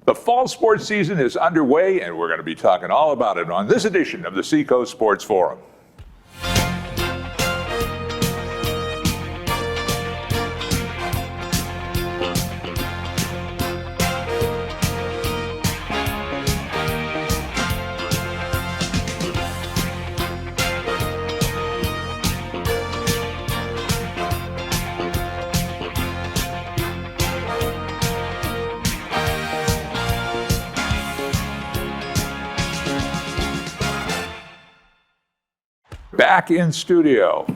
The fall sports season is underway, and we're going to be talking all about it on this edition of the Seacoast Sports Forum. Back in studio,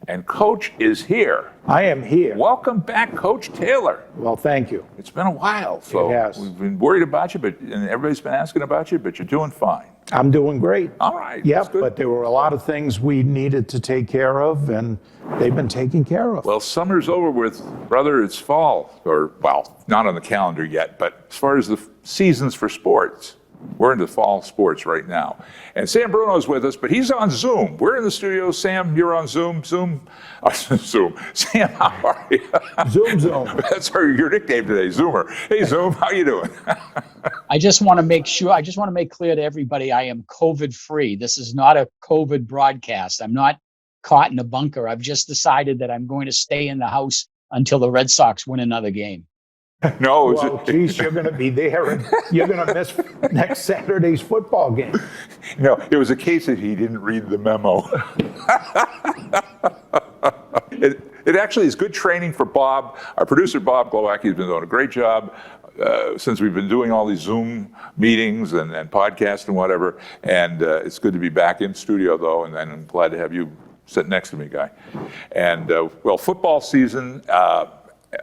and Coach is here. I am here. Welcome back, Coach Taylor. Well, thank you. It's been a while, so It has. we've been worried about you, and everybody's been asking about you, but you're doing fine. I'm doing great. All right. Yep, that's good. but there were a lot of things we needed to take care of, and they've been taken care of. Well, summer's over with, brother. It's fall, or, well, not on the calendar yet, but as far as the seasons for sports, we're into fall sports right now. And Sam Bruno's with us, but he's on Zoom. We're in the studio. Sam, you're on Zoom. Zoom. Sam, how are you? Zoom. That's your nickname today, Zoomer. Hey, Zoom, how you doing? I just want to make clear to everybody I am COVID free. This is not a COVID broadcast. I'm not caught in a bunker. I've just decided that I'm going to stay in the house until the Red Sox win another game. No, well, geez, you're going to be there, and you're going to miss next Saturday's football game. No, it was a case that he didn't read the memo. It actually is good training for Bob. Our producer, Bob Glowacki, has been doing a great job since we've been doing all these Zoom meetings and podcasts and whatever. And it's good to be back in studio, though, and I'm glad to have you sit next to me, Guy. And, well, football season,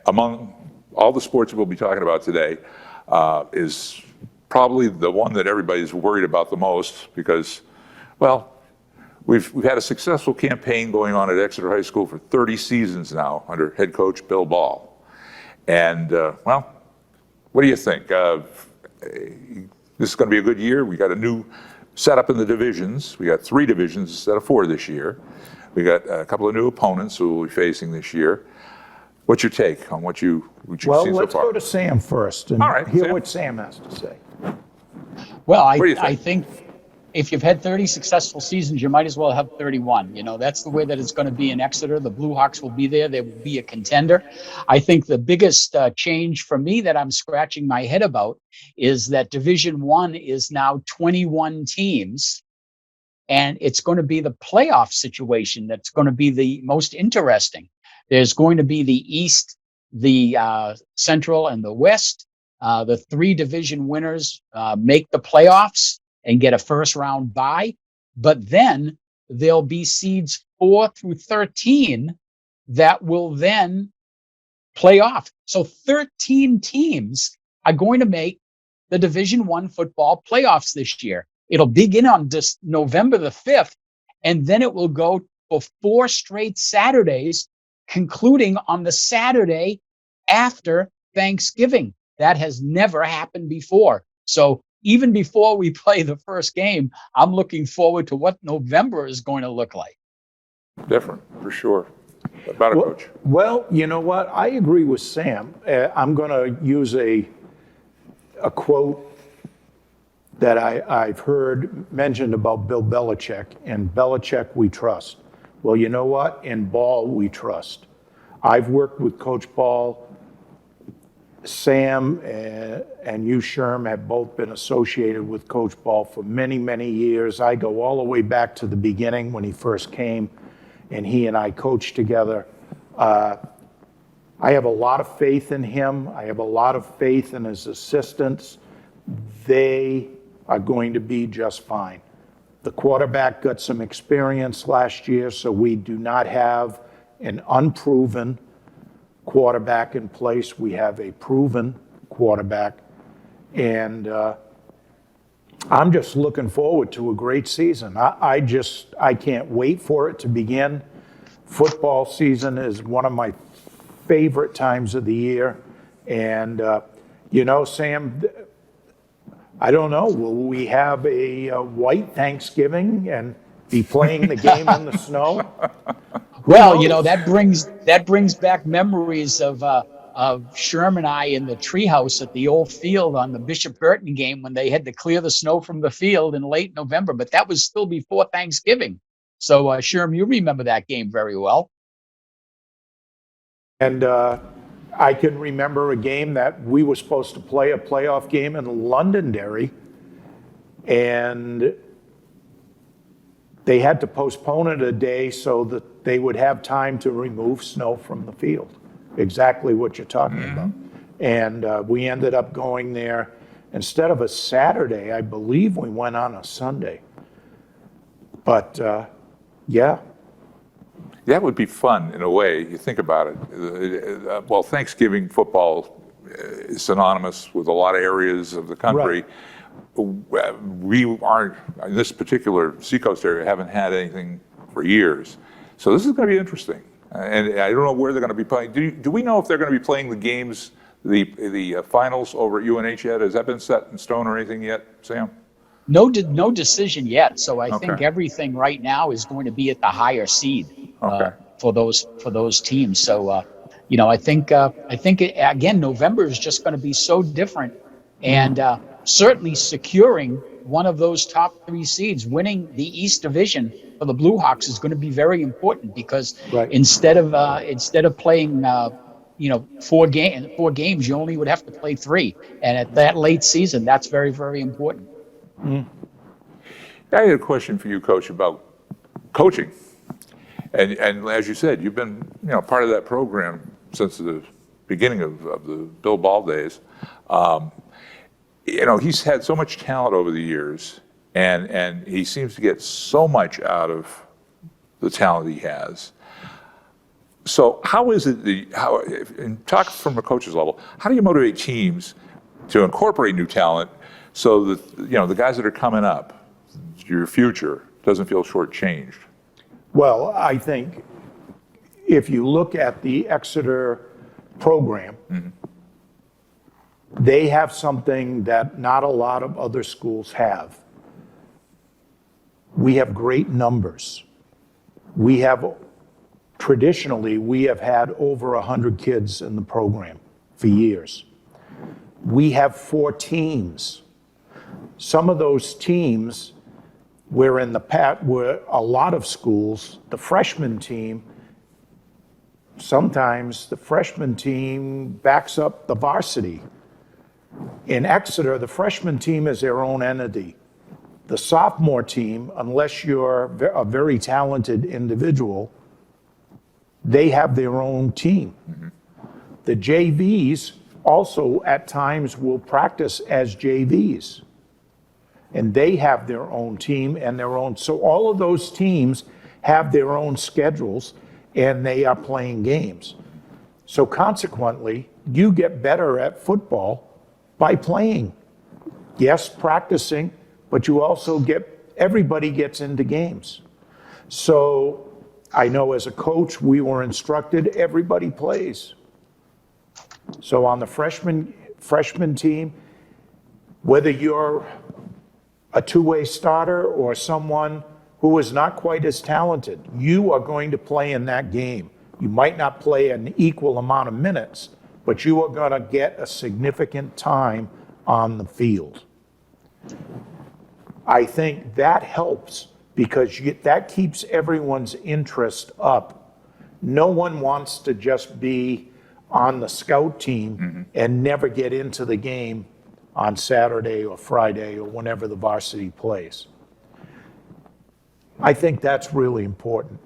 among all the sports we'll be talking about today, is probably the one that everybody's worried about the most because, well, we've had a successful campaign going on at Exeter High School for 30 seasons now under head coach Bill Ball. And, well, what do you think? This is going to be a good year. We got a new setup in the divisions. We got 3 divisions instead of 4 this year. We got a couple of new opponents who we'll be facing this year. What's your take on what you've seen so far? Well, let's go to Sam first and hear Sam. what Sam has to say. Well, I think if you've had 30 successful seasons, you might as well have 31. You know, that's the way that it's going to be in Exeter. The Blue Hawks will be there. They will be a contender. I think the biggest change for me that I'm scratching my head about is that Division I is now 21 teams. And it's going to be the playoff situation that's going to be the most interesting. There's going to be the East, the Central, and the West. The 3 division winners make the playoffs and get a first round bye. But then there'll be seeds 4 through 13 that will then play off. So 13 teams are going to make the Division I football playoffs this year. It'll begin on November the 5th, and then it will go for 4 straight Saturdays, concluding on the Saturday after Thanksgiving. That has never happened before. So even before we play the first game, I'm looking forward to what November is going to look like. Different, for sure. About it, Coach. Well, you know what? I agree with Sam. I'm going to use a quote that I've heard mentioned about Bill Belichick. And Belichick, we trust. Well, you know what? In Ball, we trust. I've worked with Coach Ball. Sam and you, Sherm, have both been associated with Coach Ball for many, many years. I go all the way back to the beginning when he first came, and he and I coached together. I have a lot of faith in him. I have a lot of faith in his assistants. They are going to be just fine. The quarterback got some experience last year, so we do not have an unproven quarterback in place. We have a proven quarterback. And I'm just looking forward to a great season. I can't wait for it to begin. Football season is one of my favorite times of the year. And, you know, Sam, I don't know, will we have a white Thanksgiving and be playing the game in the snow? Well, you know, that brings back memories of Sherm and I in the treehouse at the old field on the Bishop Burton game when they had to clear the snow from the field in late November, but that was still before Thanksgiving. So, Sherm, you remember that game very well. And I can remember a game that we were supposed to play, a playoff game in Londonderry, and they had to postpone it a day so that they would have time to remove snow from the field. Exactly what you're talking about. And we ended up going there. Instead of a Saturday, I believe we went on a Sunday. But yeah. That would be fun in a way. You think about it. Well, Thanksgiving football is synonymous with a lot of areas of the country. Right. We aren't, in this particular Seacoast area, haven't had anything for years. So this is going to be interesting. And I don't know where they're going to be playing. Do we know if they're going to be playing the games, the finals over at UNH yet? Has that been set in stone or anything yet, Sam? No decision yet. So I think everything right now is going to be at the higher seed for those teams. So I think again, November is just going to be so different, and certainly securing one of those top 3 seeds, winning the East Division for the Blue Hawks is going to be very important because instead of playing 4 games, you only would have to play 3, and at that late season, that's very, very important. I had a question for you, Coach, about coaching. And as you said, you've been part of that program since the beginning of the Bill Ball days. He's had so much talent over the years, and he seems to get so much out of the talent he has. So how is it, and talk from a coach's level, how do you motivate teams to incorporate new talent so that the guys that are coming up, your future, doesn't feel shortchanged? Well, I think if you look at the Exeter program, they have something that not a lot of other schools have. We have great numbers. Traditionally, we have had over 100 kids in the program for years. We have 4 teams. Some of those teams where in the past, where a lot of schools, the freshman team, sometimes the freshman team backs up the varsity. In Exeter, the freshman team is their own entity. The sophomore team, unless you're a very talented individual, they have their own team. The JVs also at times will practice as JVs. And they have their own team and their own. So all of those teams have their own schedules and they are playing games. So consequently, you get better at football by playing. Yes, practicing, but you also everybody gets into games. So I know as a coach, we were instructed everybody plays. So on the freshman team, whether you're a 2-way starter or someone who is not quite as talented, you are going to play in that game. You might not play an equal amount of minutes, but you are going to get a significant time on the field. I think that helps because that keeps everyone's interest up. No one wants to just be on the scout team and never get into the game on Saturday or Friday or whenever the varsity plays. I think that's really important.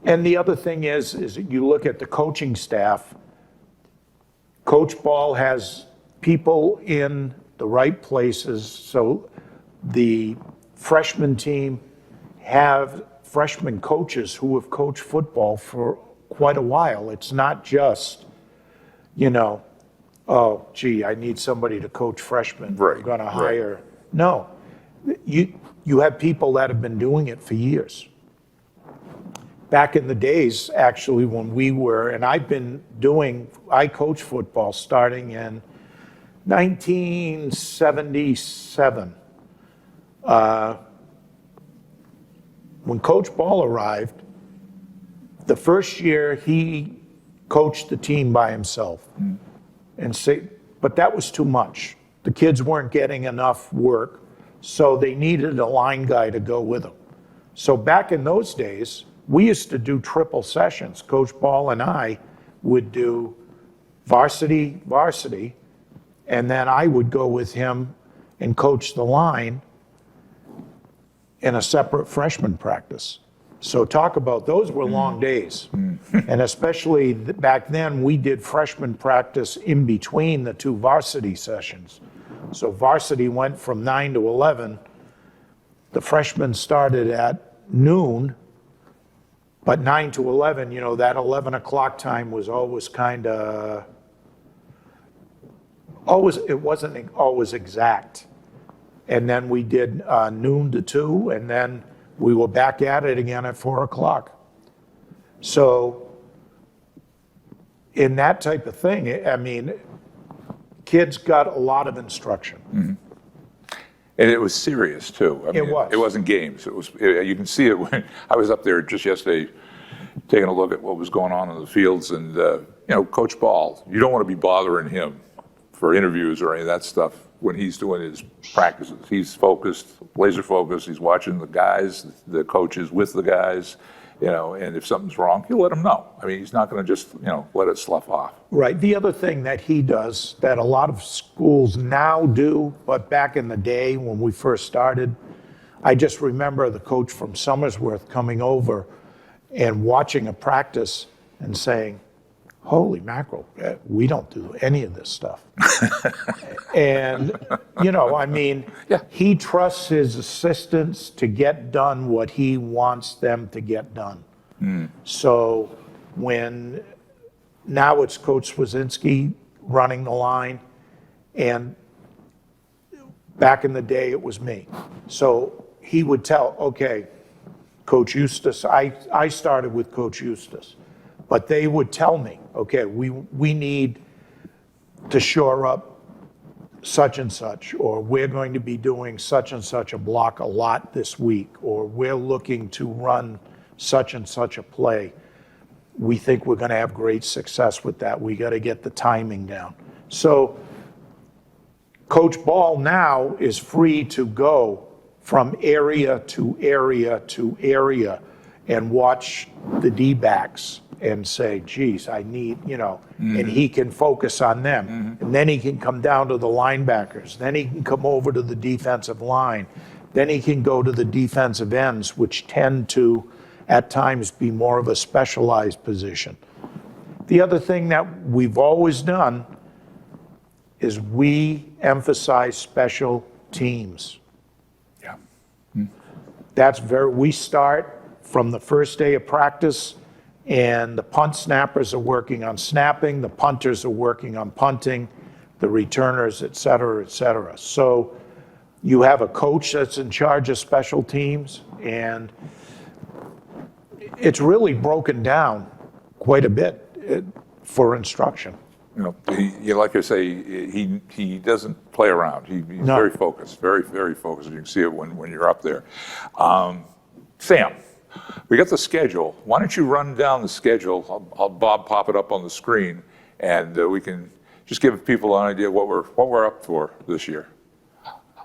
And the other thing is you look at the coaching staff. Coach Ball has people in the right places. So the freshman team have freshman coaches who have coached football for quite a while. It's not just, oh, gee, I need somebody to coach freshmen. Right. I'm going to hire. No, you have people that have been doing it for years. Back in the days, actually, when we were, and I coached football starting in 1977. When Coach Ball arrived, the first year he coach the team by himself. And say, but that was too much. The kids weren't getting enough work, so they needed a line guy to go with them. So back in those days, we used to do triple sessions. Coach Ball and I would do varsity, and then I would go with him and coach the line in a separate freshman practice. So talk about, those were long days. And especially back then, we did freshman practice in between the two varsity sessions. So varsity went from 9 to 11. The freshmen started at noon, but 9 to 11, you know, that 11 o'clock time was always kind of, it wasn't always exact. And then we did noon to 2, and then we were back at it again at 4 o'clock. So in that type of thing, I mean, kids got a lot of instruction. And it was serious too. I mean, It was. It wasn't games. It was. You can see it when I was up there just yesterday, taking a look at what was going on in the fields. And you know, Coach Ball, you don't want to be bothering him for interviews or any of that stuff when he's doing his practices. He's focused, laser focused. He's watching the guys, the coaches with the guys. You know, and if something's wrong, he'll let them know. I mean, he's not going to just, you know, let it slough off. Right. The other thing that he does that a lot of schools now do, but back in the day when we first started, I just remember the coach from Somersworth coming over and watching a practice and saying, holy mackerel, we don't do any of this stuff. And, you know, I mean, he trusts his assistants to get done what he wants them to get done. So now it's Coach Swazinski running the line, and back in the day it was me. So he would tell, okay, Coach Eustace, I started with Coach Eustace. But they would tell me, okay, we need to shore up such and such, or we're going to be doing such and such a block a lot this week, or we're looking to run such and such a play. We think we're going to have great success with that. We got to get the timing down. So Coach Ball now is free to go from area to area to area and watch the D-backs and say, geez, I need, you know, and he can focus on them. And then he can come down to the linebackers. Then he can come over to the defensive line. Then he can go to the defensive ends, which tend to, at times, be more of a specialized position. The other thing that we've always done is we emphasize special teams. Yeah. We start from the first day of practice, and the punt snappers are working on snapping, the punters are working on punting, the returners, et cetera, et cetera. So you have a coach that's in charge of special teams, and it's really broken down quite a bit for instruction. You know, like I say, he doesn't play around. He's very focused, very, very focused. You can see it when you're up there. Sam, we got the schedule. Why don't you run down the schedule? I'll Bob pop it up on the screen, and we can just give people an idea what we're up for this year.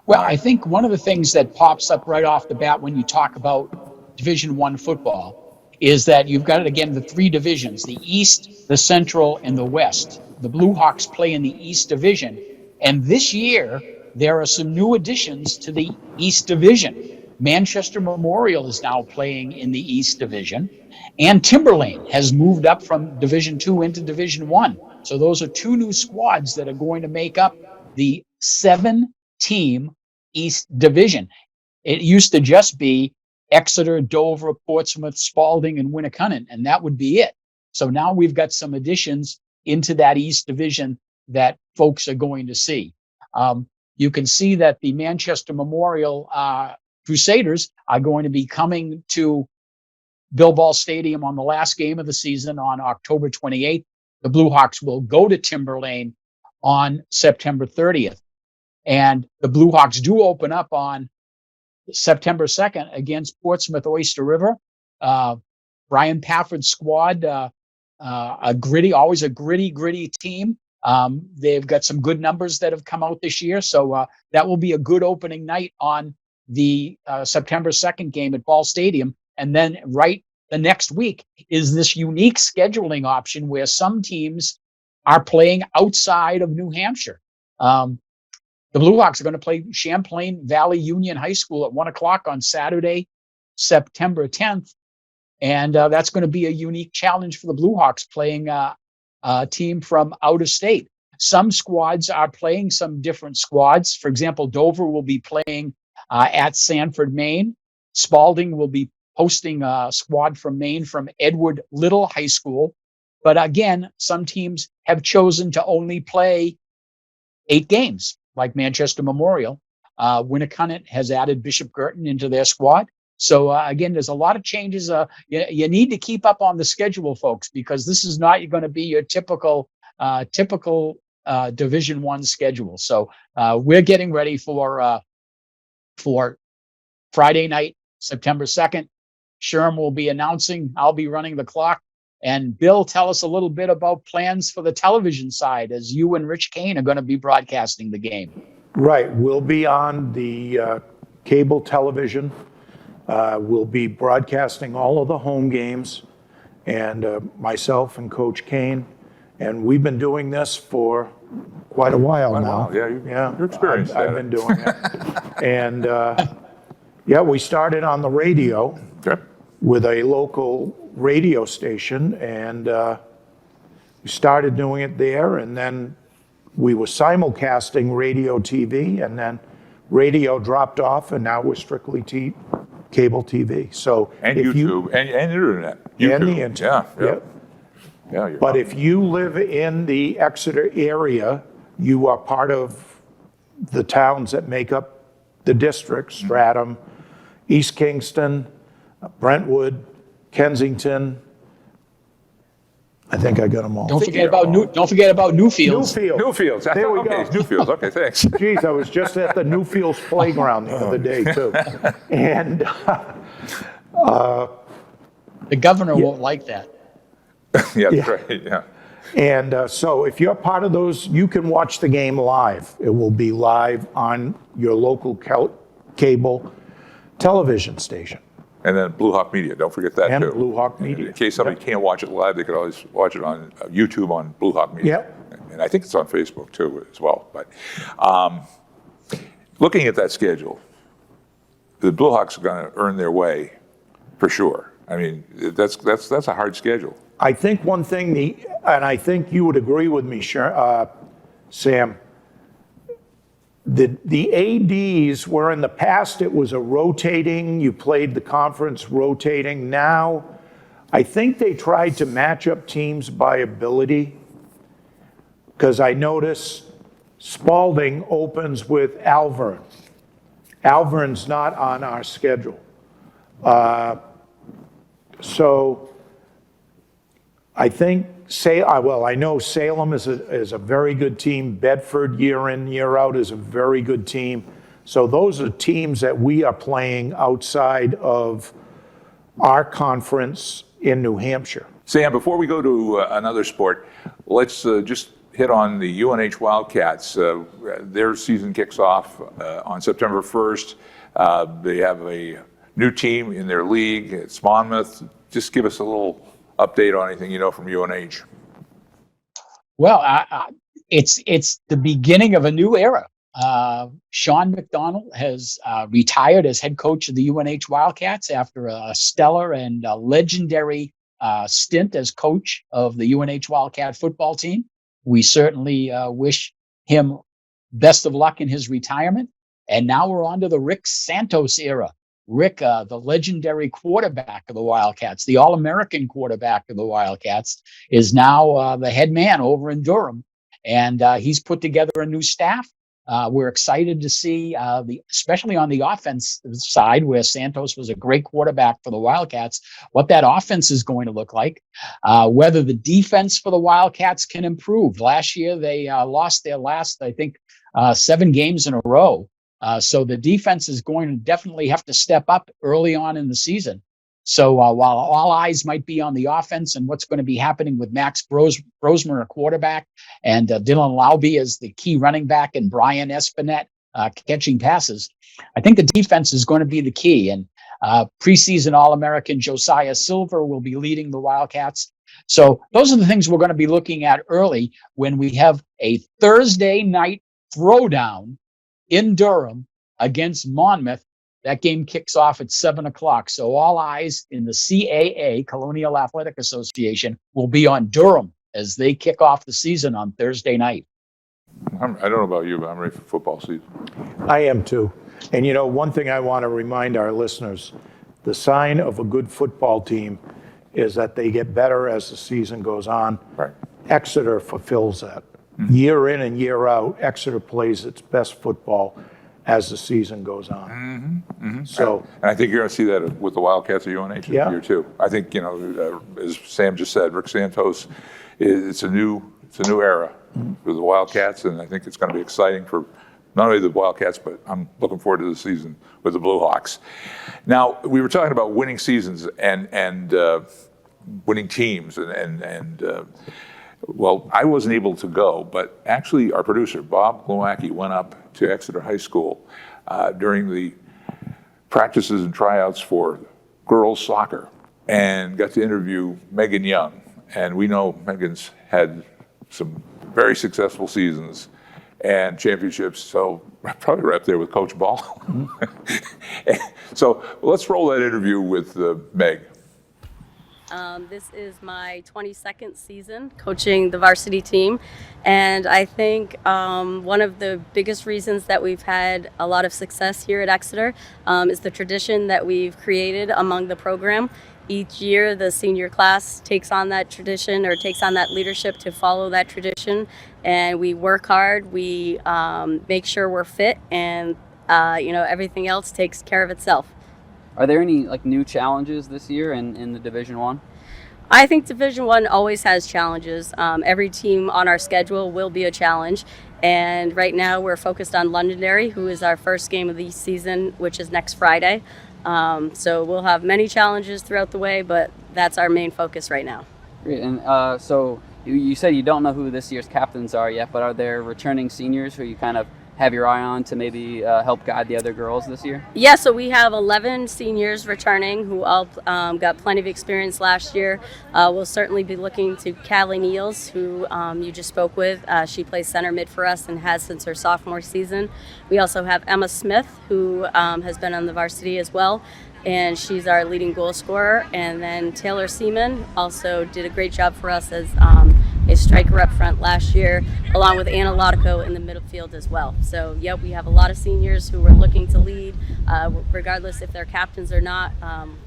Well, I think one of the things that pops up right off the bat when you talk about Division I football is that you've got, again, the three divisions, the East, the Central, and the West. The Blue Hawks play in the East Division. And this year, there are some new additions to the East Division. Manchester Memorial is now playing in the East Division, and Timberlane has moved up from Division II into Division I. So those are two new squads that are going to make up the 7-team East Division. It used to just be Exeter, Dover, Portsmouth, Spalding, and Winnicott, and that would be it. So now we've got some additions into that East Division that folks are going to see. You can see that the Manchester Memorial Crusaders are going to be coming to Bill Ball Stadium on the last game of the season on October 28th. The Blue Hawks will go to Timberlane on September 30th. And the Blue Hawks do open up on September 2nd against Portsmouth Oyster River. Brian Pafford's squad always a gritty team. They've got some good numbers that have come out this year. So that will be a good opening night on the September 2nd game at Ball Stadium. And then right the next week is this unique scheduling option where some teams are playing outside of New Hampshire. The Blue Hawks are going to play Champlain Valley Union High School at 1:00 on Saturday, September 10th. And that's going to be a unique challenge for the Blue Hawks, playing a team from out of state. Some squads are playing some different squads. For example, Dover will be playing at Sanford, Maine. Spalding will be hosting a squad from Maine from Edward Little High School. But again, some teams have chosen to only play 8 games, like Manchester Memorial. Winnacunnet has added Bishop Girton into their squad. So again, there's a lot of changes. You need to keep up on the schedule, folks, because this is not going to be your typical Division I schedule. So we're getting ready for Friday night, September 2nd. Sherm will be announcing. I'll be running the clock. And Bill, tell us a little bit about plans for the television side, as you and Rich Kane are going to be broadcasting the game. Right. We'll be on the cable television. We'll be broadcasting all of the home games, and myself and Coach Kane. And we've been doing this for quite a while now. Yeah, you're experienced. I've been doing it. And we started on the radio with a local radio station, and we started doing it there, and then we were simulcasting radio TV, and then radio dropped off, and now we're strictly cable TV. So and YouTube and internet. YouTube. And the internet. Yeah. But if you live in the Exeter area, you are part of the towns that make up the district: Stratham, East Kingston, Brentwood, Kensington. I think I got them all. Don't forget about Newfields. Newfields. There we go. Newfields. Okay, thanks. Geez, I was just at the Newfields playground the other day too, and the governor won't like that. Yeah, that's right. Yeah. And so if you're part of those, you can watch the game live. It will be live on your local cable television station. And then Blue Hawk Media, don't forget that And too. Blue Hawk Media. In case somebody can't watch it live, they could always watch it on YouTube on Blue Hawk Media. And I think it's on Facebook too as well. But looking at that schedule, the Blue Hawks are going to earn their way for sure. I mean, that's a hard schedule. I think one thing, and I think you would agree with me, Sam, the ADs were in the past, it was a rotating, you played the conference rotating. Now, I think they tried to match up teams by ability, because I notice Spalding opens with Alvern. Alvern's not on our schedule. So I think, I know Salem is a very good team. Bedford, year in, year out, is a very good team. So those are teams that we are playing outside of our conference in New Hampshire. Sam, before we go to another sport, let's just hit on the UNH Wildcats. Their season kicks off on September 1st. They have a new team in their league. It's Monmouth. Just give us a little update on anything you know from UNH. Well, it's the beginning of a new era. Sean McDonald has retired as head coach of the UNH Wildcats after a stellar and legendary stint as coach of the UNH Wildcat football team. We certainly wish him best of luck in his retirement. And now we're on to the Rick Santos era. Rick, the legendary quarterback of the Wildcats, the All-American quarterback of the Wildcats, is now the head man over in Durham. And he's put together a new staff. We're excited to see, especially on the offense side, where Santos was a great quarterback for the Wildcats, what that offense is going to look like, whether the defense for the Wildcats can improve. Last year, they lost their last, 7 games in a row. So the defense is going to definitely have to step up early on in the season. So while all eyes might be on the offense and what's going to be happening with Max Brosmer, a quarterback, and Dylan Lauby as the key running back, and Brian Espinette catching passes, I think the defense is going to be the key. And preseason All-American Josiah Silver will be leading the Wildcats. So those are the things we're going to be looking at early when we have a Thursday night throwdown in Durham against Monmouth. That game kicks off at 7:00. So all eyes in the CAA, Colonial Athletic Association, will be on Durham as they kick off the season on Thursday night. I don't know about you, but I'm ready for football season. I am too. And you know, one thing I want to remind our listeners, the sign of a good football team is that they get better as the season goes on. Right. Exeter fulfills that. Year in and year out, Exeter plays its best football as the season goes on. So, and I think you're going to see that with the Wildcats at UNH this year too. I think, you know, as Sam just said, Rick Santos, it's a new era for the Wildcats, and I think it's going to be exciting for not only the Wildcats, but I'm looking forward to the season with the Blue Hawks. Now, we were talking about winning seasons and winning teams, well, I wasn't able to go, but actually our producer, Bob Glowacki, went up to Exeter High School during the practices and tryouts for girls soccer and got to interview Megan Young. And we know Megan's had some very successful seasons and championships, so probably right up there with Coach Ball. So let's roll that interview with Meg. This is my 22nd season coaching the varsity team, and I think one of the biggest reasons that we've had a lot of success here at Exeter is the tradition that we've created among the program. Each year the senior class takes on that tradition or takes on that leadership to follow that tradition, and we work hard, we make sure we're fit, and everything else takes care of itself. Are there any new challenges this year in the Division I? I think Division I always has challenges. Every team on our schedule will be a challenge. And right now we're focused on Londonderry, who is our first game of the season, which is next Friday. So we'll have many challenges throughout the way, but that's our main focus right now. Great. And so you said you don't know who this year's captains are yet, but are there returning seniors who you kind of have your eye on to maybe help guide the other girls this year? Yeah, so we have 11 seniors returning who all got plenty of experience last year. We'll certainly be looking to Callie Neals, who you just spoke with. She plays center mid for us and has since her sophomore season. We also have Emma Smith, who has been on the varsity as well, and she's our leading goal scorer. And then Taylor Seaman also did a great job for us as a striker up front last year, along with Anna Lotico in the middle field as well. So, yeah, we have a lot of seniors who are looking to lead, regardless if they're captains or not.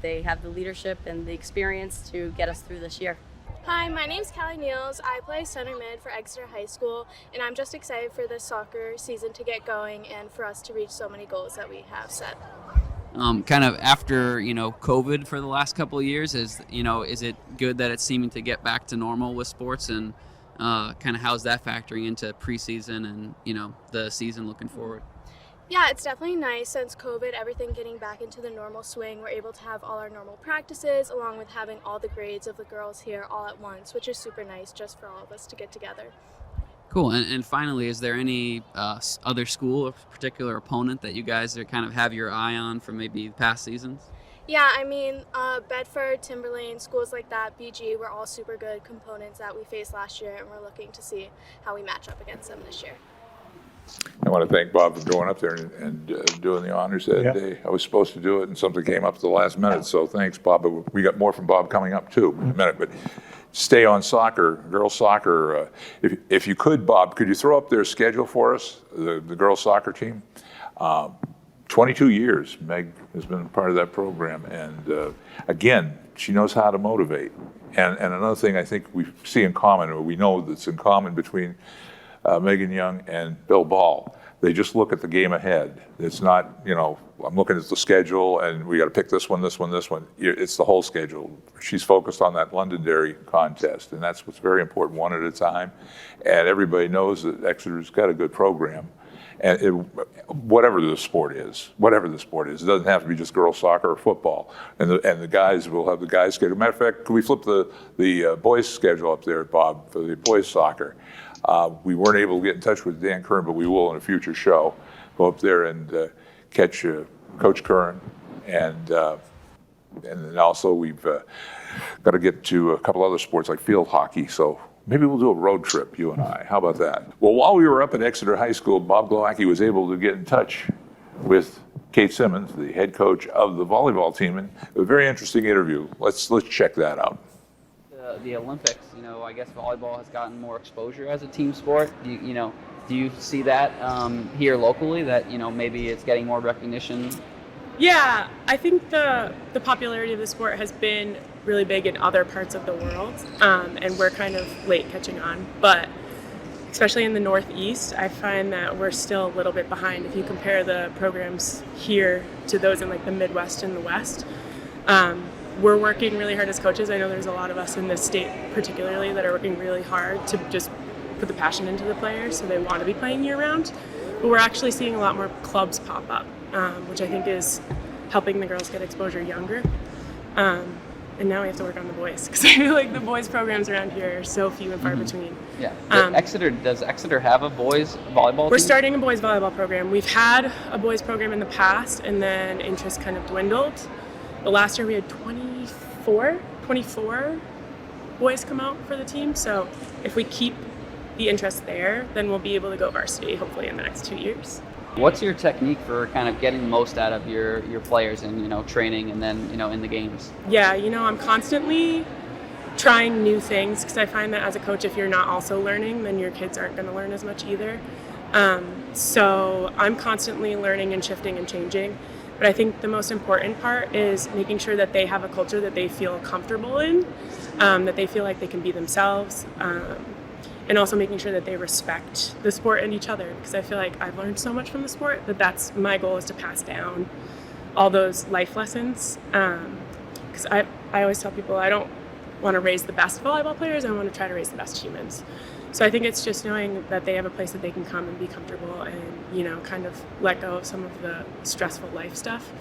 They have the leadership and the experience to get us through this year. Hi, my name's Callie Neals. I play center mid for Exeter High School, and I'm just excited for this soccer season to get going and for us to reach so many goals that we have set. Kind of after COVID for the last couple of years, is it good that it's seeming to get back to normal with sports, and kind of how's that factoring into preseason and the season looking forward? Yeah, it's definitely nice since COVID, everything getting back into the normal swing. We're able to have all our normal practices along with having all the grades of the girls here all at once, which is super nice just for all of us to get together. Cool. And finally, is there any other school or particular opponent that you guys are kind of have your eye on from maybe past seasons? Yeah, I mean, Bedford, Timberlane, schools like that, BG, were all super good components that we faced last year, and we're looking to see how we match up against them this year. I want to thank Bob for going up there and doing the honors that day. I was supposed to do it, and something came up at the last minute, so thanks, Bob. But we got more from Bob coming up, too, in a minute. But stay on soccer, girls soccer. If you could, Bob, could you throw up their schedule for us, the girls soccer team? 22 years, Meg has been part of that program. And again, she knows how to motivate. And another thing I think we see in common, or we know that's in common between Megan Young and Bill Ball, they just look at the game ahead. It's not, I'm looking at the schedule and we got to pick this one, this one, this one. It's the whole schedule. She's focused on that Londonderry contest, and that's what's very important, one at a time. And everybody knows that Exeter's got a good program. And whatever the sport is, it doesn't have to be just girls soccer or football. And the guys will have the guys schedule. Matter of fact, can we flip the boys schedule up there, Bob, for the boys soccer? We weren't able to get in touch with Dan Kern, but we will in a future show. Go up there and catch Coach Kern, and then also we've got to get to a couple other sports like field hockey. So maybe we'll do a road trip, you and I. How about that? Well, while we were up at Exeter High School, Bob Glowacki was able to get in touch with Kate Simmons, the head coach of the volleyball team, and a very interesting interview. Let's check that out. The Olympics, I guess volleyball has gotten more exposure as a team sport. Do you see that here locally, that maybe it's getting more recognition? Yeah, I think the popularity of the sport has been really big in other parts of the world, and we're kind of late catching on. But especially in the Northeast, I find that we're still a little bit behind if you compare the programs here to those in like the Midwest and the West. We're working really hard as coaches. I know there's a lot of us in this state particularly that are working really hard to just put the passion into the players so they want to be playing year-round. But we're actually seeing a lot more clubs pop up, which I think is helping the girls get exposure younger. And now we have to work on the boys, because I feel like the boys programs around here are so few and far between. Yeah. Does Exeter have a boys volleyball We're team? starting a boys volleyball program. We've had a boys program in the past, and then interest kind of dwindled. But last year we had 24 boys come out for the team. So if we keep the interest there, then we'll be able to go varsity hopefully in the next 2 years. What's your technique for kind of getting the most out of your players in training and then in the games? Yeah, I'm constantly trying new things, because I find that as a coach, if you're not also learning, then your kids aren't going to learn as much either. So I'm constantly learning and shifting and changing. But I think the most important part is making sure that they have a culture that they feel comfortable in, that they feel like they can be themselves, and also making sure that they respect the sport and each other, because I feel like I've learned so much from the sport that's my goal, is to pass down all those life lessons. Because I always tell people I don't want to raise the best volleyball players, I want to try to raise the best humans. So I think it's just knowing that they have a place that they can come and be comfortable and, kind of let go of some of the stressful life stuff.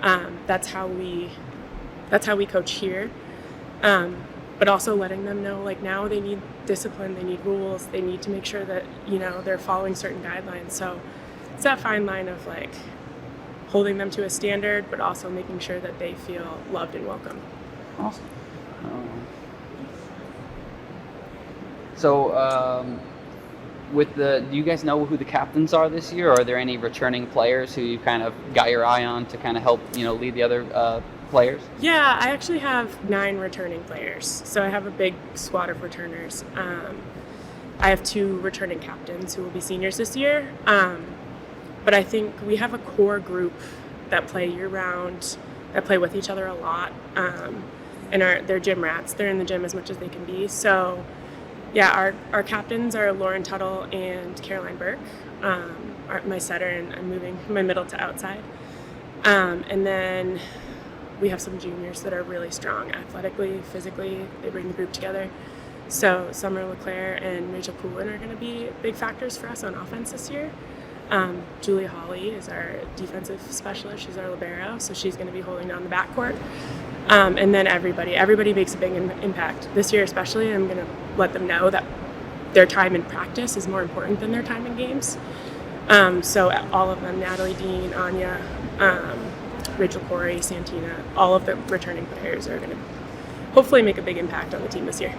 That's how we coach here. But also letting them know, like, now they need discipline, they need rules, they need to make sure that, they're following certain guidelines. So it's that fine line of, like, holding them to a standard, but also making sure that they feel loved and welcome. Awesome. So, do you guys know who the captains are this year? Or are there any returning players who you kind of got your eye on to kind of help, lead the other players? Yeah, I actually have 9 returning players. So I have a big squad of returners. I have 2 returning captains who will be seniors this year. But I think we have a core group that play year-round, that play with each other a lot, and they're gym rats. They're in the gym as much as they can be. So, yeah, our captains are Lauren Tuttle and Caroline Burke, my setter, and I'm moving my middle to outside. And then we have some juniors that are really strong athletically, physically. They bring the group together. So Summer LeClaire and Rachel Poulin are going to be big factors for us on offense this year. Julia Hawley is our defensive specialist. She's our libero, so she's going to be holding down the backcourt. And then everybody makes a big impact. This year especially, I'm going to let them know that their time in practice is more important than their time in games. So all of them, Natalie Dean, Anya, Rachel Corey, Santina, all of the returning players are going to hopefully make a big impact on the team this year.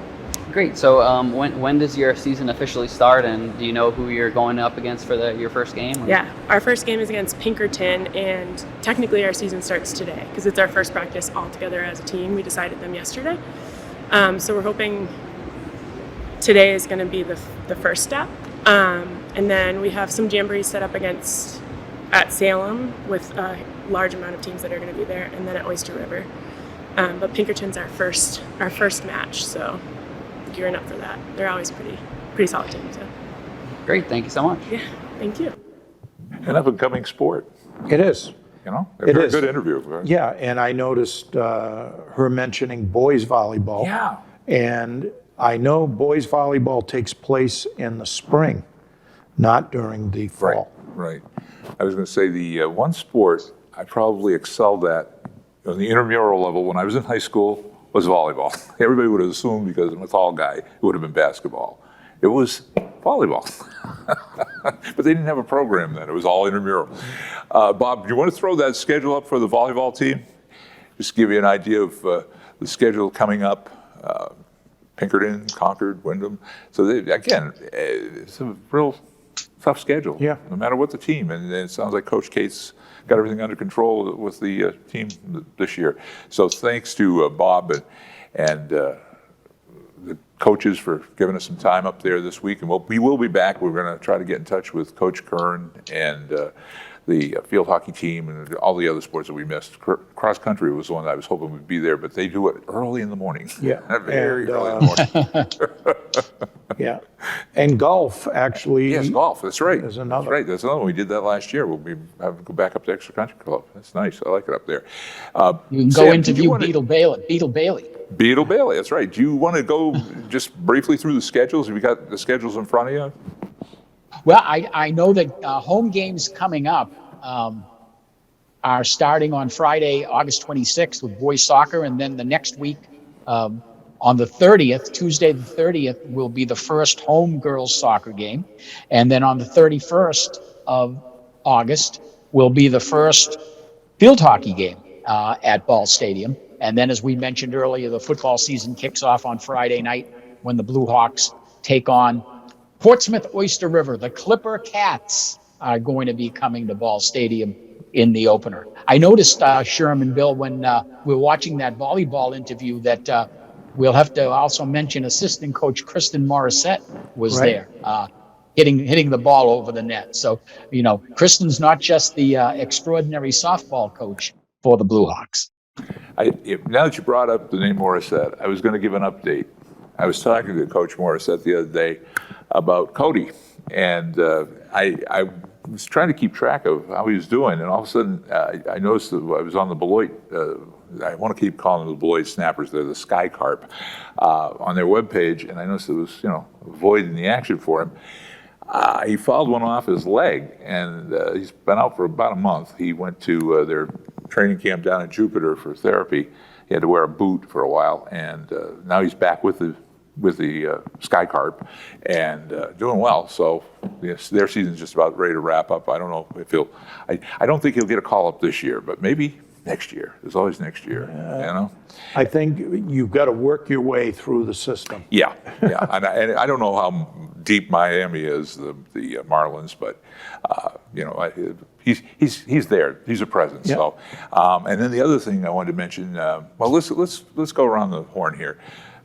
Great. So when does your season officially start, and do you know who you're going up against for your first game? Or? Yeah, our first game is against Pinkerton, and technically our season starts today because it's our first practice all together as a team. We decided them yesterday. So we're hoping today is going to be the first step. And then we have some jamborees set up at Salem with a large amount of teams that are going to be there, and then at Oyster River. But Pinkerton's our first match, so gearing up for that. They're always pretty solid team. So. Great, thank you so much. Yeah, thank you. An up-and-coming sport. It is. A It very is. good interview. Yeah, and I noticed her mentioning boys volleyball. Yeah. And I know boys volleyball takes place in the spring. not during the fall. Right. I was going to say the one sport I probably excelled at on the intramural level when I was in high school was volleyball. Everybody would have assumed because I'm a tall guy, it would have been basketball. It was volleyball. But they didn't have a program then. It was all intramural. Bob, do you want to throw that schedule up for the volleyball team? Just give you an idea of the schedule coming up. Pinkerton, Concord, Wyndham. So again, it's a real tough schedule. Yeah. No matter what the team, and it sounds like Coach Cates got everything under control with the team this year. So thanks to Bob and the coaches for giving us some time up there this week. And we will be back. We're going to try to get in touch with Coach Kern and the field hockey team and all the other sports that we missed. Cross country was the one that I was hoping would be there, but they do it early in the morning. Yeah. Very early in the morning. Yeah. And golf, actually. Yes, golf. That's right. There's another. That's right. That's another one. We did that last year. We'll be having to go back up to Exeter Country Club. That's nice. I like it up there. You can go interview Beetle Bailey. Beetle Bailey. That's right. Do you want to go just briefly through the schedules? Have you got the schedules in front of you? Well, I know that home games coming up are starting on Friday, August 26th with boys soccer, and then the next week on the 30th, Tuesday the 30th, will be the first home girls soccer game, and then on the 31st of August will be the first field hockey game at Ball Stadium, and then as we mentioned earlier, the football season kicks off on Friday night when the Blue Hawks take on Portsmouth Oyster River. The Clipper Cats are going to be coming to Ball Stadium in the opener. I noticed, Sherm and Bill, when we were watching that volleyball interview, that we'll have to also mention assistant coach Kristen Morissette was Right. there, hitting the ball over the net. So, Kristen's not just the extraordinary softball coach for the Blue Hawks. Now that you brought up the name Morissette, I was going to give an update. I was talking to Coach Morissette the other day about Cody, and I was trying to keep track of how he was doing, and all of a sudden I noticed that I was on the Beloit, I want to keep calling them the Beloit Snappers, they're the Sky Carp, on their webpage, and I noticed there was, a void in the action for him. He fouled one off his leg, and he's been out for about a month. He went to their training camp down in Jupiter for therapy. He had to wear a boot for a while, and now he's back with the Sky Carp and doing well. So yes, their season's just about ready to wrap up. I don't know if I don't think he'll get a call up this year, but maybe next year. There's always next year, I think you've got to work your way through the system. Yeah. And I don't know how deep Miami is, the Marlins, but he's there. He's a presence. Yeah. So, and then the other thing I wanted to mention. Well, let's go around the horn here.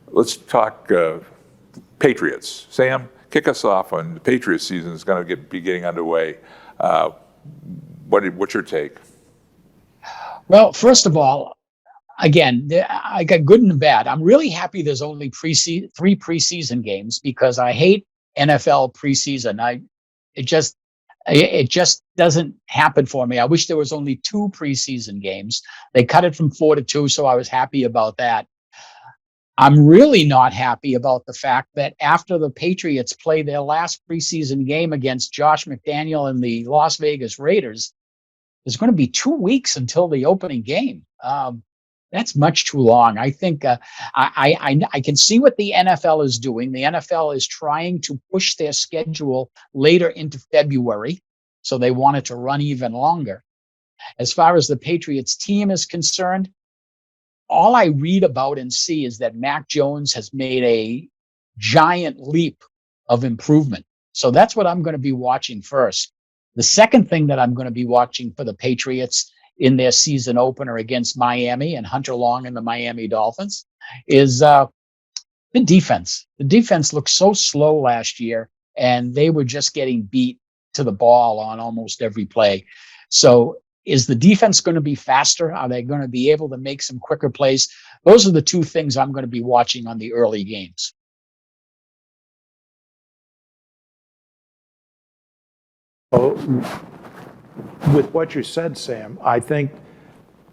Let's talk Patriots. Sam, kick us off on the Patriots season is going to be getting underway. What's your take? Well, first of all, again, I got good and bad. I'm really happy there's only 3 preseason games because I hate NFL preseason. It just doesn't happen for me. I wish there was only 2 preseason games. They cut it from 4 to 2, so I was happy about that. I'm really not happy about the fact that after the Patriots play their last preseason game against Josh McDaniel and the Las Vegas Raiders, there's going to be 2 weeks until the opening game. That's much too long. I think I can see what the NFL is doing. The NFL is trying to push their schedule later into February, so they want it to run even longer. As far as the Patriots team is concerned, all I read about and see is that Mac Jones has made a giant leap of improvement. So that's what I'm going to be watching first. The second thing that I'm going to be watching for the Patriots in their season opener against Miami and Hunter Long and the Miami Dolphins is the defense. The defense looked so slow last year, and they were just getting beat to the ball on almost every play. So is the defense going to be faster? Are they going to be able to make some quicker plays? Those are the 2 things I'm going to be watching on the early games. With what you said, Sam, I think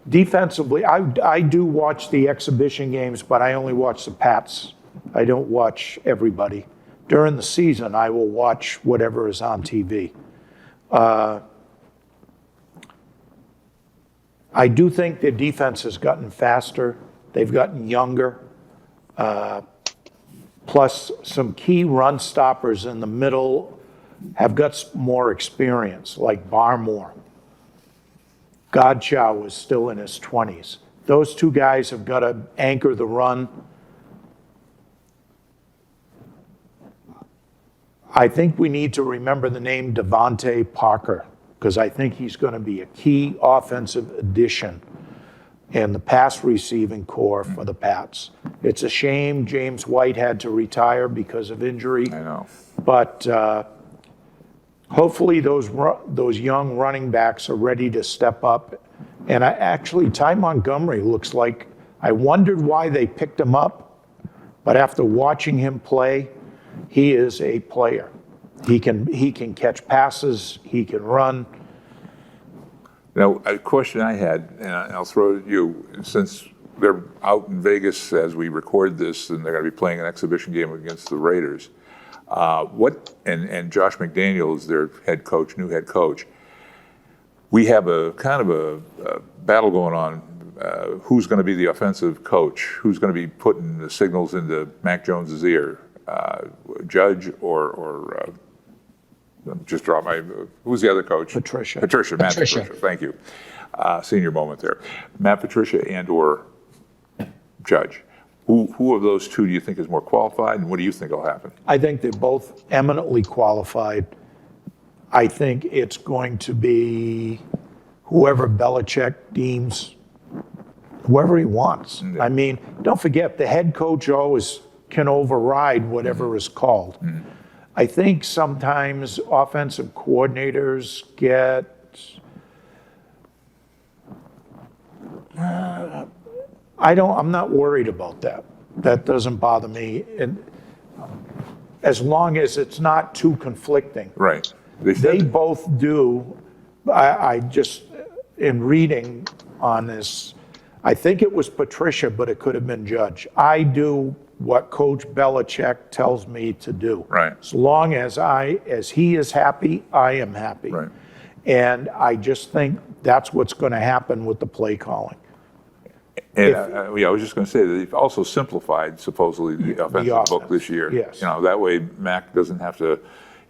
defensively, I do watch the exhibition games, but I only watch the Pats. I don't watch everybody during the season, I will watch whatever is on TV. I do think their defense has gotten faster. They've gotten younger. Plus, some key run stoppers in the middle have got more experience, like Barmore. Godchow is still in his 20s. Those two guys have got to anchor the run. I think we need to remember the name Devontae Parker, because I think he's going to be a key offensive addition in the pass receiving core for the Pats. It's a shame James White had to retire because of injury. I know. But hopefully those young running backs are ready to step up. And actually, Ty Montgomery looks like, I wondered why they picked him up, but after watching him play, he is a player. He can catch passes, he can run. Now, a question I had, and I'll throw it at you, since they're out in Vegas as we record this, and they're going to be playing an exhibition game against the Raiders. And Josh McDaniel is their head coach, new head coach. We have a kind of a battle going on. Who's going to be the offensive coach? Who's going to be putting the signals into Mac Jones's ear? Judge or just draw my. Who's the other coach? Patricia. Matt Patricia. Thank you. Senior moment there. Matt Patricia and or Judge. Who of those two do you think is more qualified, and what do you think will happen? I think they're both eminently qualified. I think it's going to be whoever Belichick deems, whoever he wants. Yeah. I mean, don't forget, the head coach always can override whatever is called. I think sometimes offensive coordinators get I'm not worried about that. That doesn't bother me, and as long as it's not too conflicting. Right. They both do. I just, in reading on this, I think it was Patricia, but it could have been Judge. I do what Coach Belichick tells me to do. Right. As long as he is happy, I am happy. Right. And I just think that's what's going to happen with the play calling. And I was just going to say that they've also simplified supposedly the offensive book this year. Yes. That way Mac doesn't have to,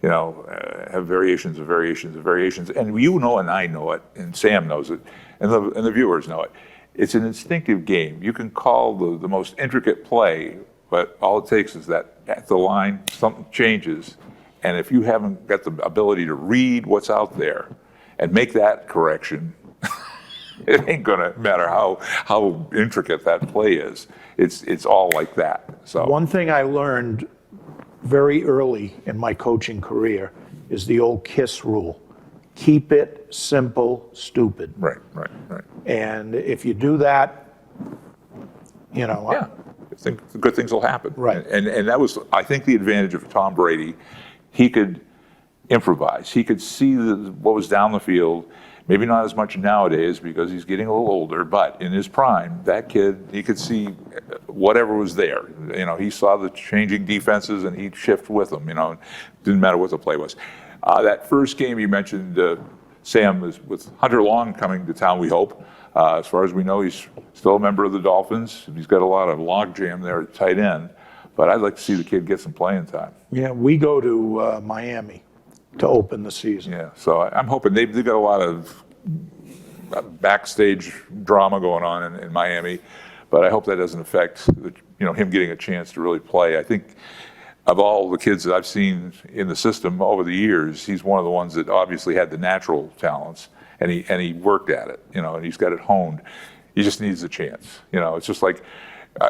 have variations of variations of variations. And and I know it, and Sam knows it, and the viewers know it. It's an instinctive game. You can call the most intricate play, but all it takes is that at the line something changes, and if you haven't got the ability to read what's out there and make that correction, it ain't gonna matter how intricate that play is. It's all like that. So one thing I learned very early in my coaching career is the old KISS rule. Keep it simple, stupid. Right. And if you do that, I think good things will happen. Right. And that was, I think, the advantage of Tom Brady. He could improvise. He could see what was down the field. Maybe not as much nowadays because he's getting a little older, but in his prime, that kid, he could see whatever was there. He saw the changing defenses and he'd shift with them, didn't matter what the play was. That first game you mentioned, Sam, is with Hunter Long coming to town, we hope. As far as we know, he's still a member of the Dolphins. He's got a lot of logjam there at tight end, but I'd like to see the kid get some playing time. Yeah, we go to Miami to open the season. Yeah, so I'm hoping they've got a lot of backstage drama going on in Miami, but I hope that doesn't affect him getting a chance to really play. I think of all the kids that I've seen in the system over the years, he's one of the ones that obviously had the natural talents, and he worked at it, and he's got it honed. He just needs a chance. It's just like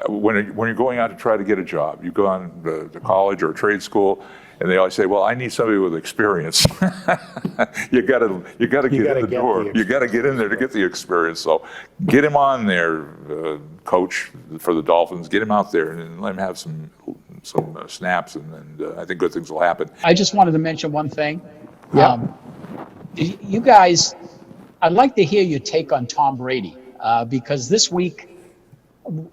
when you're going out to try to get a job, you go on to college or a trade school, and they always say, "Well, I need somebody with experience." you gotta get in the door. You gotta get in there to get the experience. So get him on there, coach for the Dolphins. Get him out there and let him have some snaps, and I think good things will happen. I just wanted to mention one thing. Yeah. You guys, I'd like to hear your take on Tom Brady because this week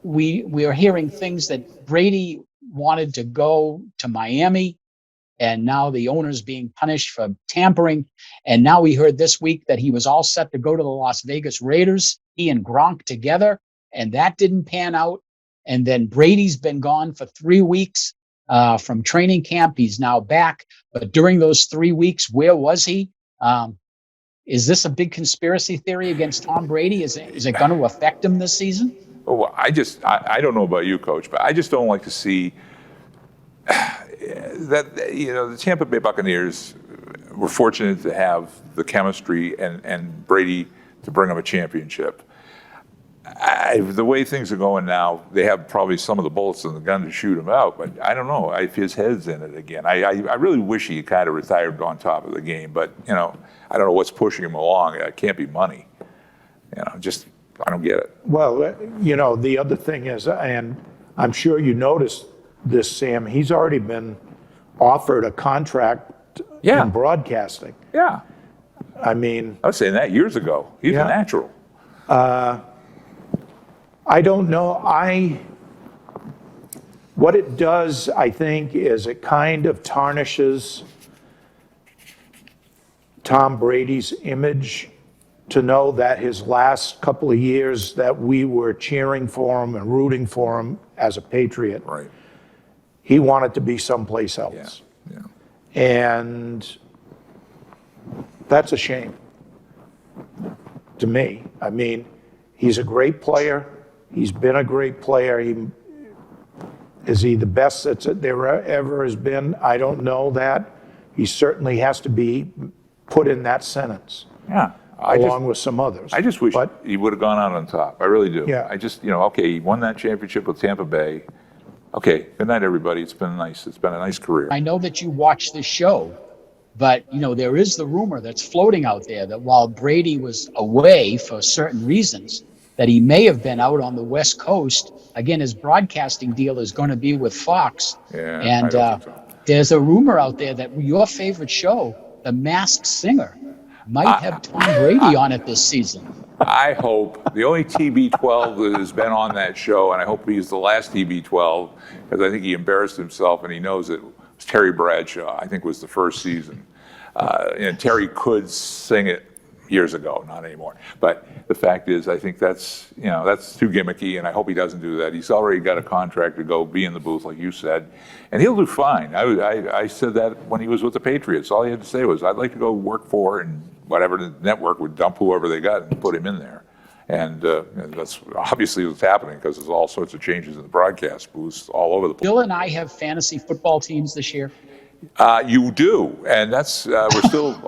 we are hearing things that Brady wanted to go to Miami. and now the owner's being punished for tampering. And now we heard this week that he was all set to go to the Las Vegas Raiders, he and Gronk together, and that didn't pan out. And then Brady's been gone for 3 weeks from training camp. He's now back. But during those 3 weeks, where was he? Is this a big conspiracy theory against Tom Brady? Is it going to affect him this season? Oh, I don't know about you, Coach, but I just don't like to see that, the Tampa Bay Buccaneers were fortunate to have the chemistry and Brady to bring them a championship. The way things are going now, they have probably some of the bullets in the gun to shoot him out, but I don't know if his head's in it again. I really wish he kind of retired on top of the game, but, I don't know what's pushing him along. It can't be money. I don't get it. Well, the other thing is, and I'm sure you noticed this, Sam, he's already been offered a contract in broadcasting. Yeah. I mean, I was saying that years ago. He's a natural. I don't know. What it does, I think, is it kind of tarnishes Tom Brady's image to know that his last couple of years that we were cheering for him and rooting for him as a Patriot, Right. he wanted to be someplace else. Yeah. And that's a shame to me. I mean, he's a great player. He's been a great player. Is he the best that there ever has been? I don't know that. He certainly has to be put in that sentence. Yeah. Along with some others. I just wish he would have gone out on top. I really do. Yeah. I just, okay, he won that championship with Tampa Bay. Okay, good night, everybody. It's been nice. It's been a nice career. I know that you watch the show, but, there is the rumor that's floating out there that while Brady was away for certain reasons, that he may have been out on the West Coast. Again, his broadcasting deal is going to be with Fox. Yeah, and I don't think so. There's a rumor out there that your favorite show, The Masked Singer, might have Tom Brady on it this season. I hope. The only TB12 that has been on that show, and I hope he's the last TB12, because I think he embarrassed himself and he knows it, was Terry Bradshaw. I think was the first season. And Terry could sing it years ago, not anymore. But the fact is, I think that's too gimmicky, and I hope he doesn't do that. He's already got a contract to go be in the booth, like you said, and he'll do fine. I said that when he was with the Patriots. All he had to say was, I'd like to go work for, and whatever the network would dump whoever they got and put him in there. And that's obviously what's happening, because there's all sorts of changes in the broadcast booths all over the place. Bill and I have fantasy football teams this year. You do, and that's we're still.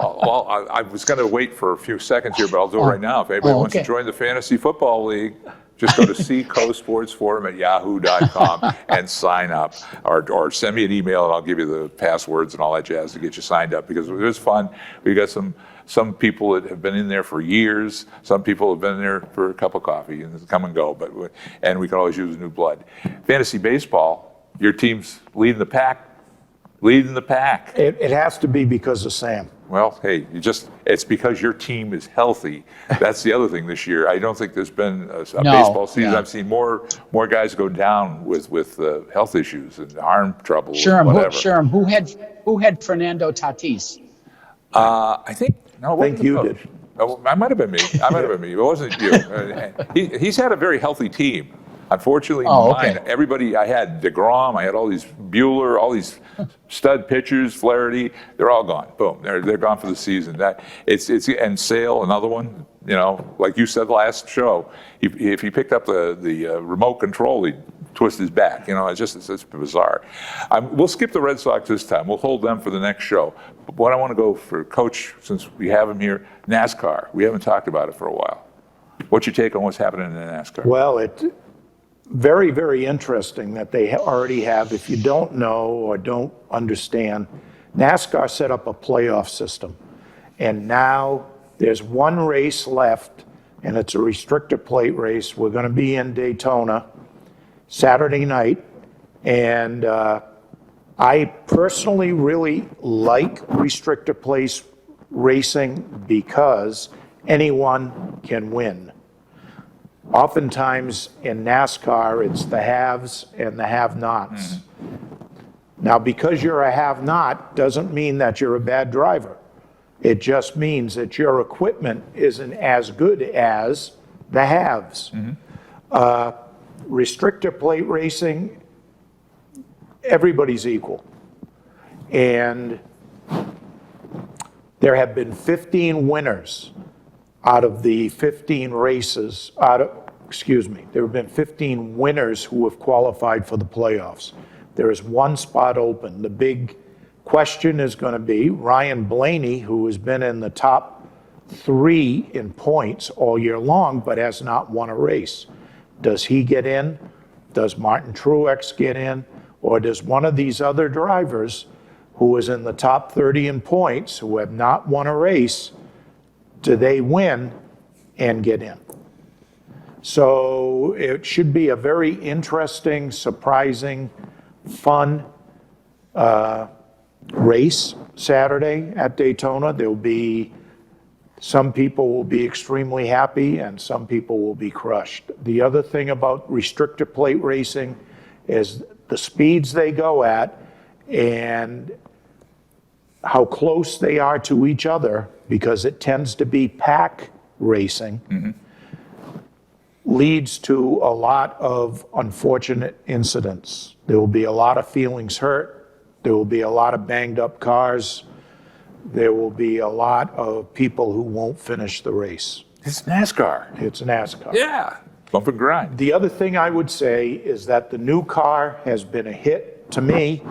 I was going to wait for a few seconds here, but I'll do it right now. If anybody wants to join the Fantasy Football League, just go to Seacoast Sports Forum at yahoo.com and sign up, or send me an email and I'll give you the passwords and all that jazz to get you signed up, because it was fun. We got some people that have been in there for years. Some people have been there for a cup of coffee and come and go, and we can always use new blood. Fantasy baseball, your team's leading the pack. It has to be because of Sam. Well, hey, it's because your team is healthy. That's the other thing this year. I don't think there's been a baseball season. Yeah. I've seen more guys go down with health issues and arm trouble. Sherm, who had Fernando Tatis? I think you did. Oh, I might have been me. It wasn't you. He's had a very healthy team. Unfortunately, mine, everybody, I had DeGrom, I had all these Bueller, all these stud pitchers, Flaherty, they're all gone. Boom, they're gone for the season. And Sale, another one, like you said last show, if he picked up the remote control, he'd twist his back. It's bizarre. We'll skip the Red Sox this time. We'll hold them for the next show. But what I want to go for, Coach, since we have him here, NASCAR. We haven't talked about it for a while. What's your take on what's happening in NASCAR? Well, very, very interesting that they already have, if you don't know or don't understand, NASCAR set up a playoff system. And now there's one race left, and it's a restrictor plate race. We're going to be in Daytona Saturday night. And I personally really like restrictor plate racing because anyone can win. Oftentimes in NASCAR, it's the haves and the have-nots. Now, because you're a have-not doesn't mean that you're a bad driver. It just means that your equipment isn't as good as the haves. Restrictor plate racing, everybody's equal. And there have been 15 winners out of the 15 races, there have been 15 winners who have qualified for the playoffs. There is one spot open. The big question is going to be Ryan Blaney, who has been in the top 3 in points all year long, but has not won a race. Does he get in? Does Martin Truex get in? Or does one of these other drivers who is in the top 30 in points, who have not won a race, do they win and get in? So it should be a very interesting, surprising, fun race Saturday at Daytona. There'll be some people will be extremely happy and some people will be crushed. The other thing about restrictor plate racing is the speeds they go at and how close they are to each other, because it tends to be pack racing, leads to a lot of unfortunate incidents. There will be a lot of feelings hurt. There will be a lot of banged up cars. There will be a lot of people who won't finish the race. It's NASCAR. It's NASCAR. Yeah, bump and grind. The other thing I would say is that the new car has been a hit to me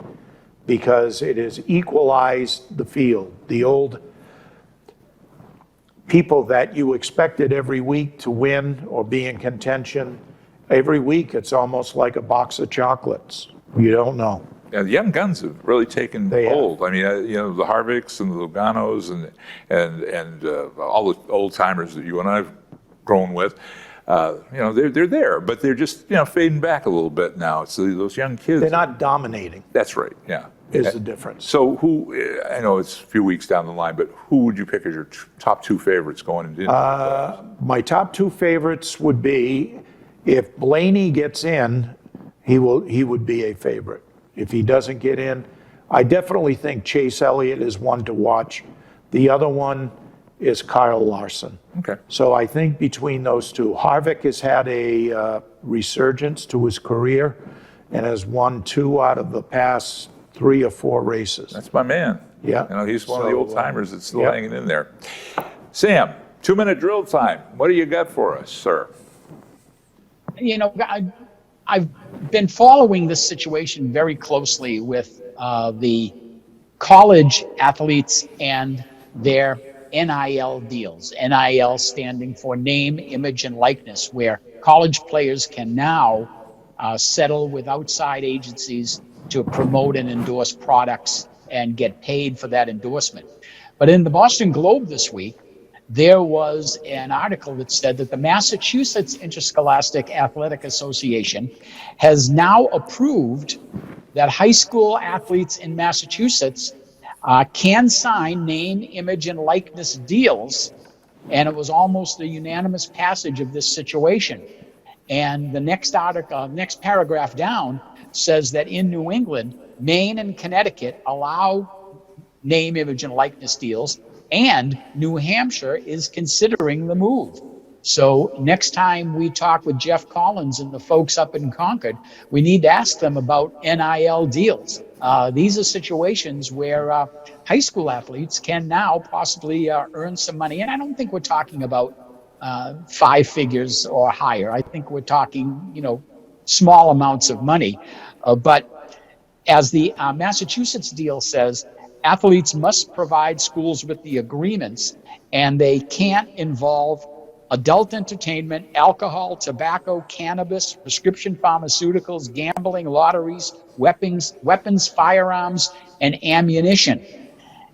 because it has equalized the field. The old people that you expected every week to win or be in contention, every week it's almost like a box of chocolates. You don't know. Yeah, the young guns have really taken hold. I mean, the Harvicks and the Luganos and all the old timers that you and I've grown with, they're there, but they're just fading back a little bit now. It's those young kids. They're not dominating. That's right. Yeah, is the difference. So who? I know it's a few weeks down the line, but who would you pick as your top 2 favorites going into? My top 2 favorites would be, if Blaney gets in, he would be a favorite. If he doesn't get in, I definitely think Chase Elliott is one to watch. The other one is Kyle Larson. Okay. So I think between those two, Harvick has had a resurgence to his career and has won 2 out of the past 3 or 4 races. That's my man. Yeah. He's one of the old timers that's still hanging in there. Sam, 2-minute drill time. What do you got for us, sir? I've been following this situation very closely with the college athletes and their NIL deals. NIL standing for name, image, and likeness, where college players can now settle with outside agencies to promote and endorse products and get paid for that endorsement. But in the Boston Globe this week, there was an article that said that the Massachusetts Interscholastic Athletic Association has now approved that high school athletes in Massachusetts can sign name, image, and likeness deals. And it was almost a unanimous passage of this situation. And the next article, next paragraph down, says that in New England, Maine and Connecticut allow name, image, and likeness deals, and New Hampshire is considering the move. So next time we talk with Jeff Collins and the folks up in Concord, we need to ask them about NIL deals. These are situations where high school athletes can now possibly earn some money. And I don't think we're talking about 5 figures or higher. I think we're talking, small amounts of money. But as the Massachusetts deal says, athletes must provide schools with the agreements, and they can't involve adult entertainment, alcohol, tobacco, cannabis, prescription pharmaceuticals, gambling, lotteries, weapons, firearms, and ammunition.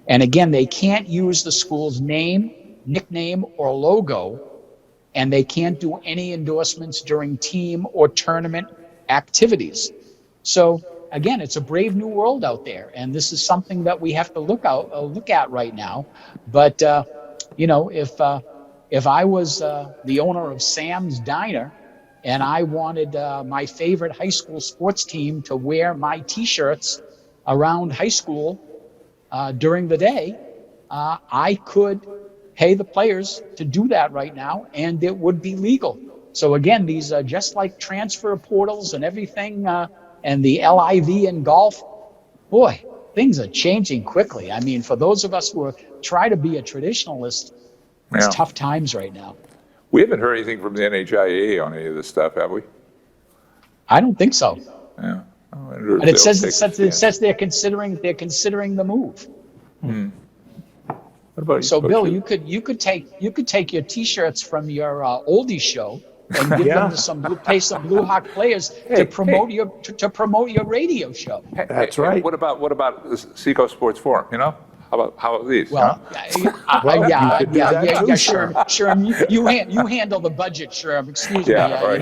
And again, they can't use the school's name, nickname, or logo, and they can't do any endorsements during team or tournament activities. So again, it's a brave new world out there, and this is something that we have to look at right now. But if I was the owner of Sam's Diner and I wanted my favorite high school sports team to wear my T-shirts around high school during the day, I could pay the players to do that right now, and it would be legal. So again, these are just like transfer portals and everything, and the LIV in golf. Boy, things are changing quickly. I mean, for those of us who try to be a traditionalist, it's tough times right now. We haven't heard anything from the NHIA on any of this stuff, have we? I don't think so. Yeah. But it says they're considering the move. What about So, you, Bill, Coach? you could take your T-shirts from your oldies show and give them to pay some Blue Hawk players to promote your radio show. That's right. What about the Seacoast Sports Forum? You know, how about these? Well, too, Sherm, you handle the budget, Sherm. Excuse me. Right.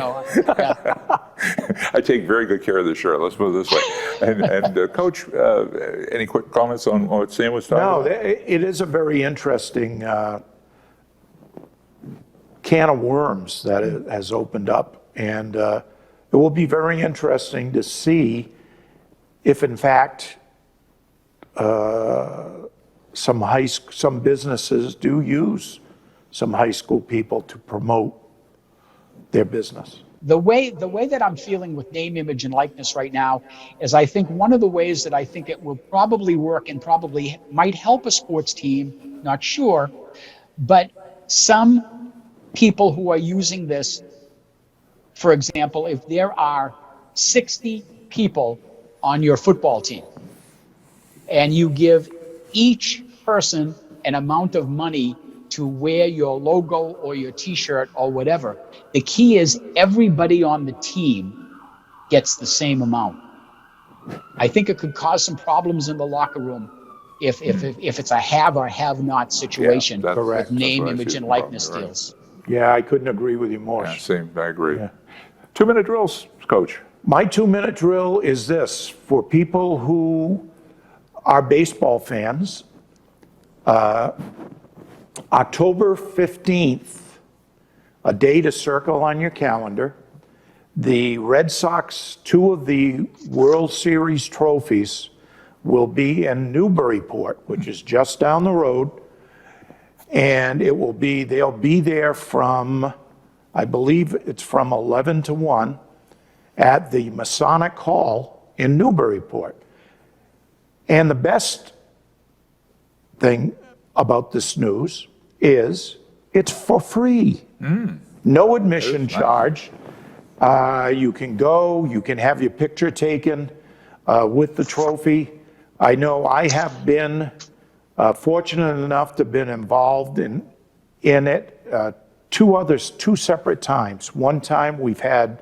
I take very good care of the shirt. Let's put it this way. And Coach, any quick comments on what Sam was talking about? No, it is a very interesting can of worms that it has opened up, and it will be very interesting to see if, in fact, some businesses do use some high school people to promote their business. The way that I'm feeling with name, image, and likeness right now is I think one of the ways that I think it will probably work and probably might help a sports team, not sure, but some people who are using this, for example, if there are 60 people on your football team and you give each person an amount of money to wear your logo or your T-shirt or whatever, the key is everybody on the team gets the same amount. I think it could cause some problems in the locker room if it's a have or have not situation with name, image, and likeness deals. Yeah, I couldn't agree with you more. Yeah, same. I agree. Yeah. 2-minute drills, Coach. My 2-minute drill is this: for people who are baseball fans, October 15th, a day to circle on your calendar, the Red Sox, 2 of the World Series trophies will be in Newburyport, which is just down the road. And they'll be there from, I believe it's from 11 to 1 at the Masonic Hall in Newburyport. And the best thing about this news is it's for free. No admission charge. You can go, you can have your picture taken with the trophy. I know I have been fortunate enough to have been involved in it 2 separate times. One time we've had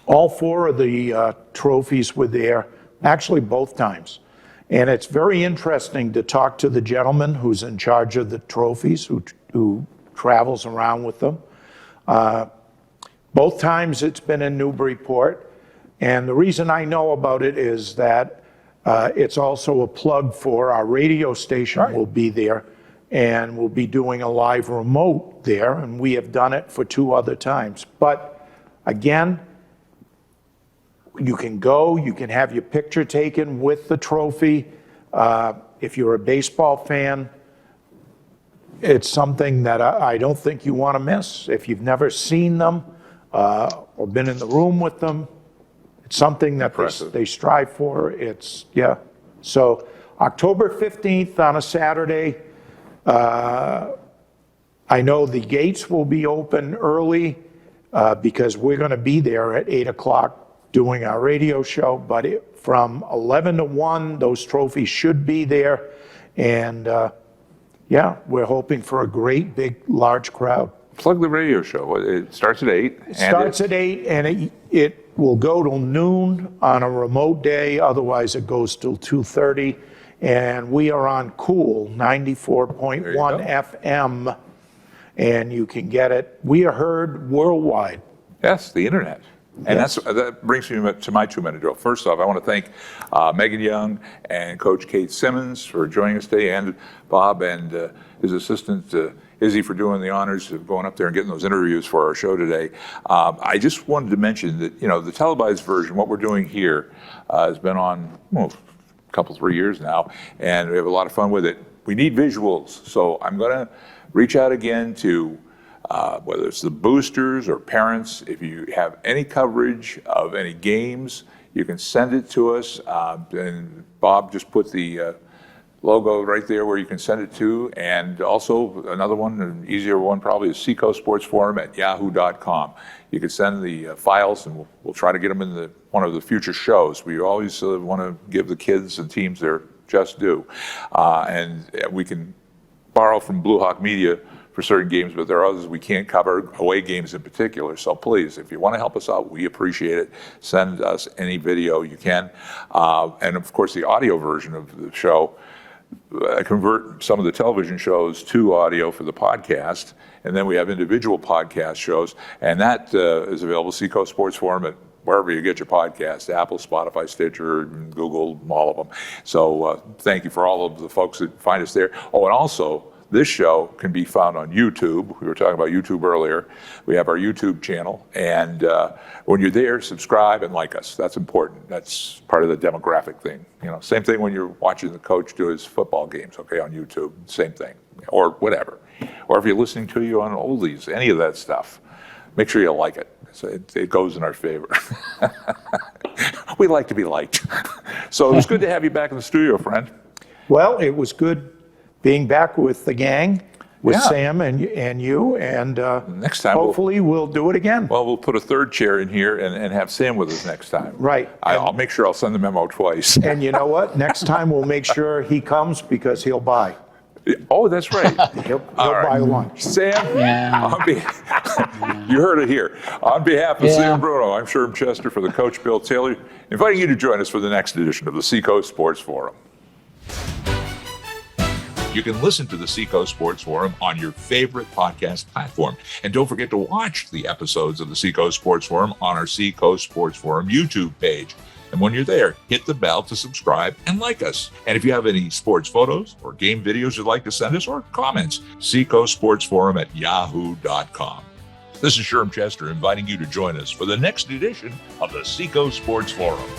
all 4 of the trophies were there, actually both times. And it's very interesting to talk to the gentleman who's in charge of the trophies, who travels around with them. Both times it's been in Newburyport. And the reason I know about it is that it's also a plug for our radio station. Will be there, and we'll be doing a live remote there, and we have done it for 2 other times. But again, you can go, you can have your picture taken with the trophy. If you're a baseball fan, it's something that I don't think you want to miss. If you've never seen them or been in the room with them, it's something that they strive for. So October 15th on a Saturday, I know the gates will be open early because we're going to be there at 8 o'clock doing our radio show, but from 11 to 1, those trophies should be there. And we're hoping for a great, big, large crowd. Plug the radio show. It starts at 8. It starts at 8, and it will go till noon on a remote day. Otherwise, it goes till 2:30. And we are on Cool 94.1 FM, and you can get it. We are heard worldwide. Yes, the internet. And that brings me to my 2-minute drill. First off, I want to thank Megan Young and Coach Kate Simmons for joining us today, and Bob and his assistant Izzy for doing the honors of going up there and getting those interviews for our show today. I just wanted to mention that, the televised version, what we're doing here, has been on a couple, 3 years now, and we have a lot of fun with it. We need visuals, so I'm going to reach out again to whether it's the boosters or parents. If you have any coverage of any games, you can send it to us. And Bob just put the logo right there where you can send it to. And also another one, an easier one probably, is Seacoast Sports Forum at yahoo.com. You can send the files, and we'll try to get them in one of the future shows. We always want to give the kids and teams their just due. And we can borrow from Blue Hawk Media for certain games, but there are others we can't cover, away games in particular. So please, if you want to help us out, we appreciate it. Send us any video you can. And of course, the audio version of the show, I convert some of the television shows to audio for the podcast, and then we have individual podcast shows, and that is available, Seacoast Sports Forum, at wherever you get your podcasts, Apple, Spotify, Stitcher, Google, all of them. So thank you for all of the folks that find us there. Oh, and also, this show can be found on YouTube. We were talking about YouTube earlier. We have our YouTube channel, and when you're there, subscribe and like us. That's important. That's part of the demographic thing. Same thing when you're watching the coach do his football games, okay, on YouTube. Same thing, or whatever. Or if you're listening to you on oldies, any of that stuff, make sure you like it. So it goes in our favor. We like to be liked. So it was good to have you back in the studio, friend. Well, it was good being back with the gang, with Sam and you, and next time hopefully we'll do it again. Well, we'll put a third chair in here and have Sam with us next time. Right. I'll make sure I'll send the memo twice. And you know what? Next time we'll make sure he comes because he'll buy. Oh, that's right. He'll buy lunch. Sam, you heard it here. On behalf of Sam Bruno, I'm Sherm Chester for the Coach Bill Taylor, inviting you to join us for the next edition of the Seacoast Sports Forum. You can listen to the Seacoast Sports Forum on your favorite podcast platform. And don't forget to watch the episodes of the Seacoast Sports Forum on our Seacoast Sports Forum YouTube page. And when you're there, hit the bell to subscribe and like us. And if you have any sports photos or game videos you'd like to send us, or comments, Seacoast Sports Forum at yahoo.com. This is Sherm Chester inviting you to join us for the next edition of the Seacoast Sports Forum.